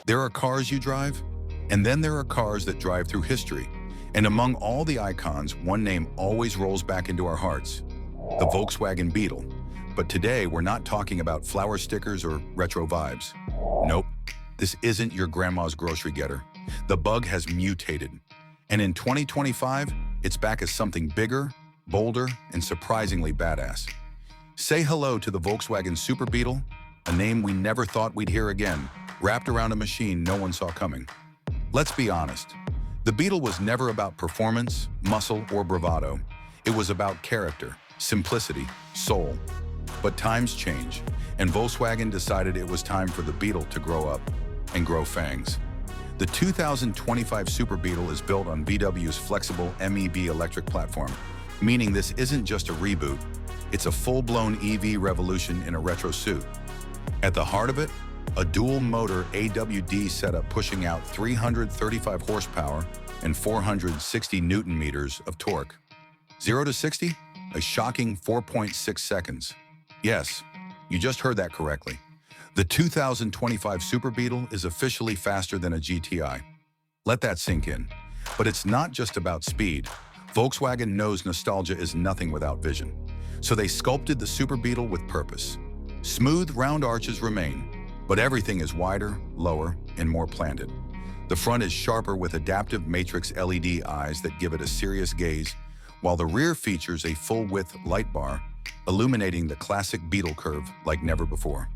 There are cars you drive, and then there are cars that drive through history. And among all the icons, one name always rolls back into our hearts: the Volkswagen Beetle. But today, we're not talking about flower stickers or retro vibes. Nope, this isn't your grandma's grocery getter. The bug has mutated. And in 2025, it's back as something bigger, bolder, and surprisingly badass. Say hello to the Volkswagen Super Beetle, a name we never thought we'd hear again, wrapped around a machine no one saw coming. Let's be honest, the Beetle was never about performance, muscle, or bravado. It was about character, simplicity, soul. But times change, and Volkswagen decided it was time for the Beetle to grow up and grow fangs. The 2025 Super Beetle is built on VW's flexible MEB electric platform, meaning this isn't just a reboot, it's a full-blown EV revolution in a retro suit. At the heart of it, a dual-motor AWD setup pushing out 335 horsepower and 460 Newton-meters of torque. 0 to 60? A shocking 4.6 seconds. Yes, you just heard that correctly. The 2025 Super Beetle is officially faster than a GTI. Let that sink in. But it's not just about speed. Volkswagen knows nostalgia is nothing without vision. So they sculpted the Super Beetle with purpose. Smooth, round arches remain, but everything is wider, lower, and more planted. The front is sharper with adaptive matrix LED eyes that give it a serious gaze, while the rear features a full-width light bar, illuminating the classic Beetle curve like never before.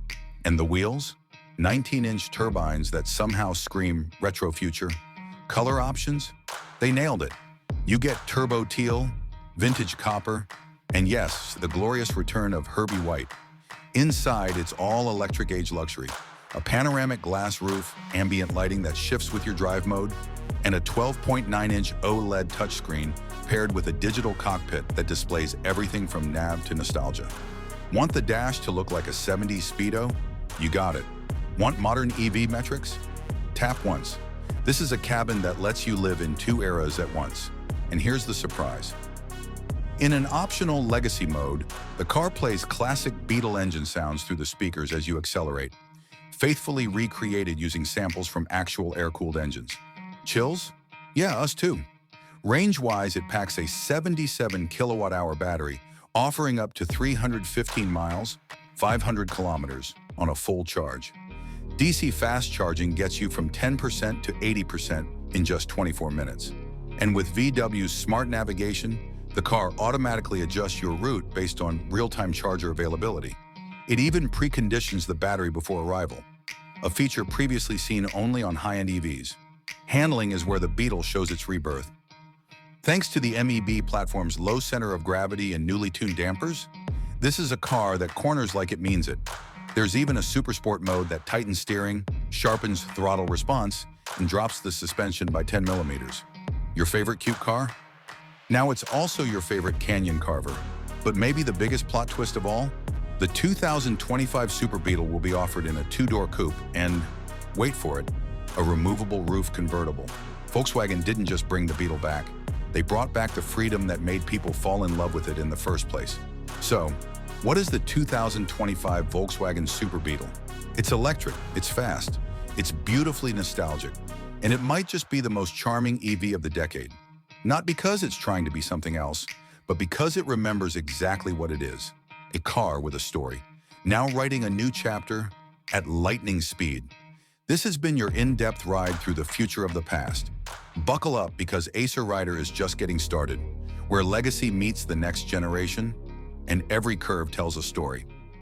And the wheels? 19-inch turbines that somehow scream retro future. Color options? They nailed it. You get turbo teal, vintage copper, and yes, the glorious return of Herbie White. Inside, it's all electric age luxury. A panoramic glass roof, ambient lighting that shifts with your drive mode, and a 12.9-inch OLED touchscreen paired with a digital cockpit that displays everything from nav to nostalgia. Want the dash to look like a 70s Speedo? You got it. Want modern EV metrics? Tap once. This is a cabin that lets you live in two eras at once. And here's the surprise. In an optional legacy mode, the car plays classic Beetle engine sounds through the speakers as you accelerate, faithfully recreated using samples from actual air-cooled engines. Chills? Yeah, us too. Range-wise, it packs a 77 kilowatt-hour battery, offering up to 315 miles, 500 kilometers, on a full charge. DC fast charging gets you from 10% to 80% in just 24 minutes. And with VW's smart navigation, the car automatically adjusts your route based on real-time charger availability. It even preconditions the battery before arrival, a feature previously seen only on high-end EVs. Handling is where the Beetle shows its rebirth. Thanks to the MEB platform's low center of gravity and newly tuned dampers, this is a car that corners like it means it. There's even a super sport mode that tightens steering, sharpens throttle response, and drops the suspension by 10 millimeters. Your favorite cute car? Now it's also your favorite canyon carver. But maybe the biggest plot twist of all? The 2025 Super Beetle will be offered in a two-door coupe and, wait for it, a removable roof convertible. Volkswagen didn't just bring the Beetle back. They brought back the freedom that made people fall in love with it in the first place. So, what is the 2025 Volkswagen Super Beetle? It's electric, it's fast, it's beautifully nostalgic, and it might just be the most charming EV of the decade. Not because it's trying to be something else, but because it remembers exactly what it is: a car with a story, now writing a new chapter at lightning speed. This has been your in-depth ride through the future of the past. Buckle up, because Acer Rider is just getting started, where legacy meets the next generation, and every curve tells a story.